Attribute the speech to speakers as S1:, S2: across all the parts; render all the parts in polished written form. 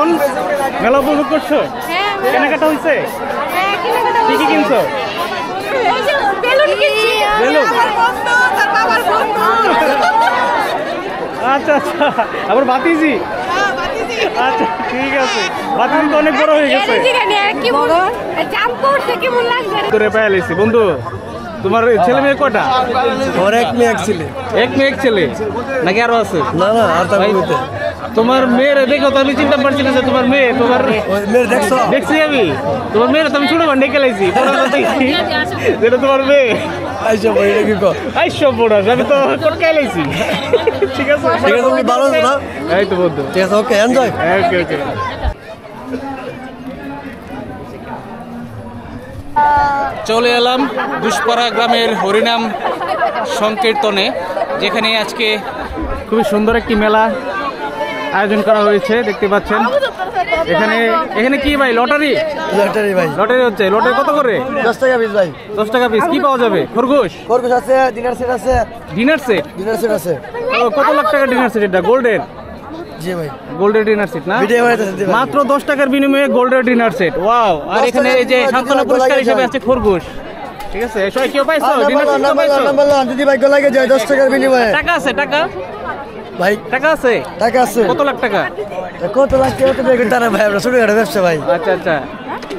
S1: বোন মেলা উপভোগ করছো? কেনাকাটা হয়েছে? কি কি কিনছো? আচ্ছা আচ্ছা, আবার ভাতিজি? আচ্ছা ঠিক আছে, ভাতিজি তো অনেক বড় হয়ে গেছে। বন্ধু তোমার ছেলে মেয়ে কয়টা?
S2: ওর এক মেয়ে এক ছেলে।
S1: এক মেয়ে এক ছেলে নাকি আরো আছে?
S2: না না, আর তার
S1: তোমার মেয়ের দেখো তো, আমি চিন্তা পারছি না যে তোমার মেয়ে। তোমার
S2: মেয়ে দেখছো?
S1: দেখছি আমি তোমার মেয়ের, তো আমি ছোট ভান্ডে খেলাইছি যেটা তোমার মেয়ে।
S2: আইসো ভাই, এটা কি কো?
S1: আইসো বড়, আমি তো কোট খেলাইছি। ঠিক আছে
S2: ঠিক আছে, তুমি ভালো আছো না?
S1: এই তো বন্ধু,
S2: ঠিক আছে, ওকে এনজয়।
S1: ওকে ওকে। চলে এলাম দুষ্পাড়া গ্রামের হরিনাম সংকীর্তনে, যেখানে আজকে খুবই সুন্দর একটি মেলা আয়োজন করা হয়েছে। দেখতে পাচ্ছেন এখানে এখানে কি ভাই, লটারি?
S2: লটারি ভাই,
S1: লটারি হচ্ছে। লটারি কত করে?
S2: 10 টাকা পিস ভাই।
S1: 10 টাকা পিস। কি পাওয়া যাবে? খরগোশ?
S2: খরগোশ আছে, ডিনার সেট আছে।
S1: Dinner set?
S2: ডিনার সেট আছে।
S1: কত লাখ টাকা ডিনার সেট এটা? গোল্ডের?
S2: জি ভাই,
S1: গোল্ডের ডিনার সেট না?
S2: ভিডিও বানাইতেছে
S1: মাত্র 10 টাকার বিনিময়ে গোল্ডের ডিনার সেট। ওয়াও! আর এখানে এই যে সান্ত্বনা পুরস্কার হিসেবে আছে খরগোশ। ঠিক আছে, সবাই কেউ পাইছো? ডিনার সেট পাইছো?
S2: বললাম যদি ভাগ্য লাগে যায় 10 টাকার বিনিময়ে।
S1: টাকা আছে? টাকা
S2: ভাই
S1: টাকা আছে?
S2: টাকা আছে।
S1: কত লাখ টাকা?
S2: কত লাখ কেউ তো দেখেন তারা ভাই, আমরা ছোটখাটো ব্যবসা ভাই।
S1: আচ্ছা আচ্ছা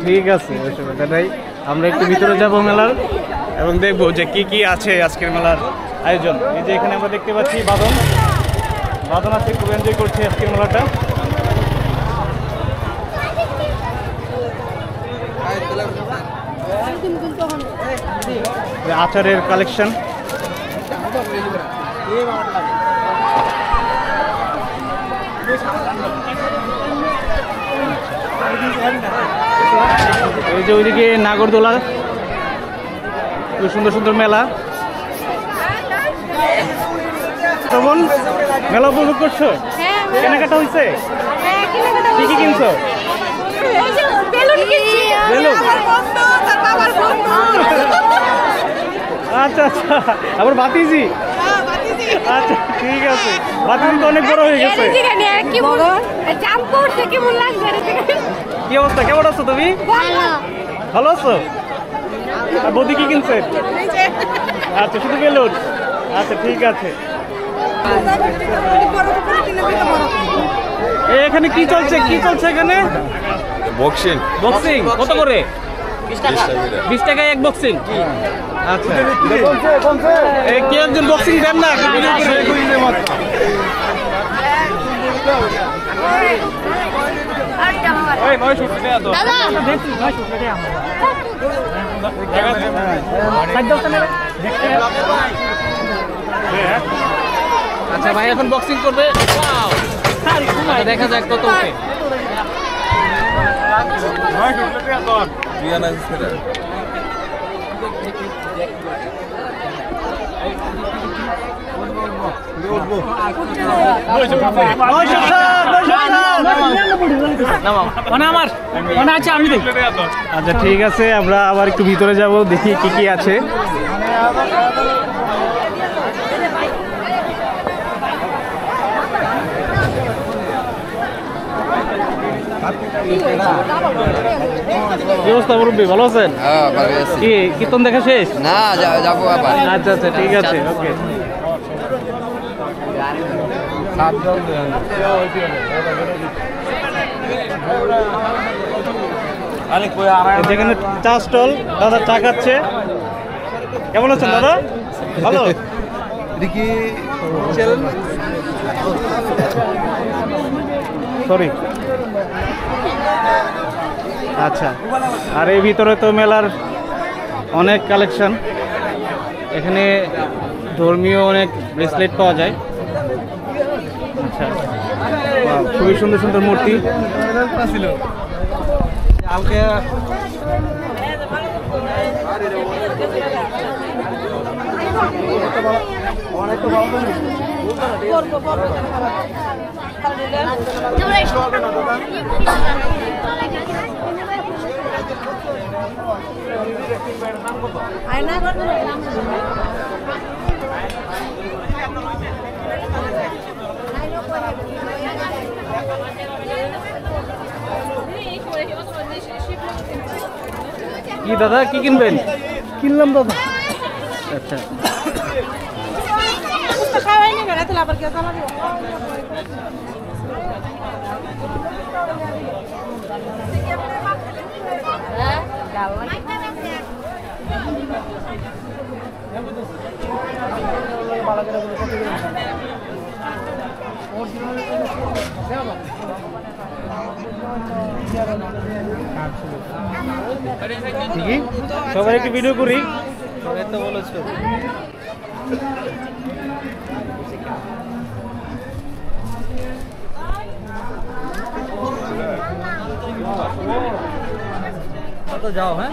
S1: ঠিক আছে, অসুবিধা নাই। আমরা একটু ভিতরে যাব মেলার এবং দেখবো যে কি কি আছে আজকের মেলার আয়োজন। এই যে এখানে আমরা দেখতে পাচ্ছি বাদন বাদন আছে, খুব এনজয় করছি আজকের মেলাটা। আচারের কালেকশন। এই যে ওইদিকে নাগরদোলা, খুব সুন্দর সুন্দর মেলা। তখন মেলা উপভোগ করছো? কেনাকাটা হয়েছে? কি কি কিনছো? আচ্ছা আচ্ছা, আবার ভাতিজি? আচ্ছা ঠিক আছে, ভাতিজি তো অনেক বড় হয়ে গেছে। কি অবস্থা, কেমন আছো তুমি? ভালো আছো? আর বৌদি কি কিনছেন? আচ্ছা, শুধু বেলুন? আচ্ছা ঠিক আছে। এখানে কি চলছে? কি চলছে এখানে?
S3: বক্সিং।
S1: বক্সিং কত করে? 20 টাকায় এক বক্সিং। আচ্ছা, কি একজন বক্সিং দেন না? আচ্ছা ভাই, এখন বক্সিং করবে। দেখা যাক কত ওঠে। আচ্ছা ঠিক আছে, আমরা আবার একটু ভিতরে যাব, দেখি কি কি আছে। কি অবস্থা মুরব্বী, ভালো আছেন? কি কীর্তন দেখা শেষ?
S3: না, যাবো আবার।
S1: আচ্ছা আচ্ছা ঠিক আছে, ওকে। যেখানে চা স্টল, দাদা চা খাচ্ছে। কেমন আছেন দাদা? ভালো? সরি। আচ্ছা, আর এই ভিতরে তো মেলার অনেক কালেকশন। এখানে ধর্মীয় অনেক ব্রেসলেট পাওয়া যায়। আচ্ছা, খুবই সুন্দর সুন্দর মূর্তি। কি দাদা কি কিনবেন?
S2: কিনলাম দাদা।
S1: আচ্ছা ঠিকই, সবাই একটু ভিডিও করি। সবাই তো বলেছো তো যাও। হ্যাঁ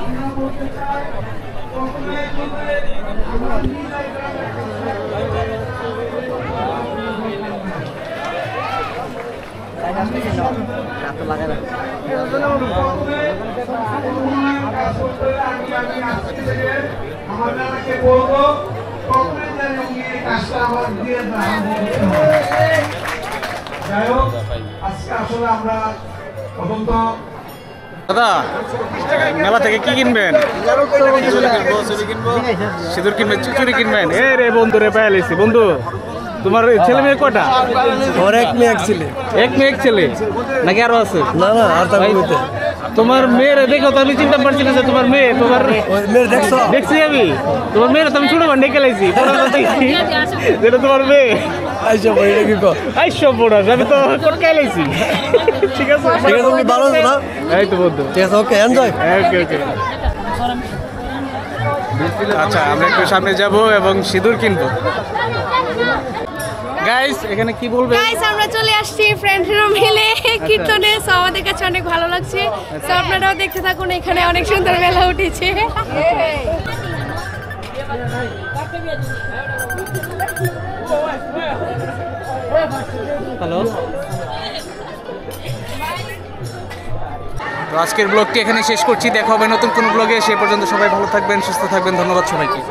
S4: আমাদেরকে বলবো কংগ্রেসের নিয়ে কাজটা আমার দিয়ে যাই হোক আজকে আসলে আমরা প্রথম তো
S1: দাদা মেলা থেকে কি কিনবেন? সিঁদুর কিনবেন, চুচুরি কিনবেন? এ রে বন্ধু রে পাইছি। বন্ধু তোমার ছেলে মেয়ে কয়টা?
S2: ওর এক মেয়ে এক ছেলে।
S1: এক মেয়ে এক ছেলে নাকি আরো আছে?
S2: না না আর তার বইতে
S1: তোমার মেয়ের দেখো তো আমি চিন্তা পারছি না যে তোমার মেয়ে। তোমার
S2: ওই মেয়ে দেখছো?
S1: দেখছি আমি তোমার মেয়ের তো আমি ছোট বান ডেকে লাইছি যেটা তোমার মেয়ে।
S2: আইসো ভাই এটা কি কো?
S1: আই সব বড় আমি তো কোটকাই লাইছি। ঠিক আছে
S2: ঠিক আছে, তুমি ভালো আছো না?
S1: এই তো বন্ধু।
S2: ঠিক আছে, ওকে এনজয়।
S1: ওকে ওকে। আচ্ছা আমরা একটু সামনে যাব এবং সিঁদুর কিনবো। গাইস এখানে কি বলবে?
S5: গাইস আমরা চলে আসছি ফ্রেন্ডরা মিলে কীর্তনে। সো আমাদের কাছে অনেক ভালো লাগছে। সো আপনারাও দেখতে থাকুন, এখানে অনেক সুন্দর মেলা উঠেছে।
S1: হ্যালো, তো আজকের ব্লগটি এখানে শেষ করছি। দেখা হবে নতুন কোনো ব্লগে। সে পর্যন্ত সবাই ভালো থাকবেন, সুস্থ থাকবেন। ধন্যবাদ সবাইকে।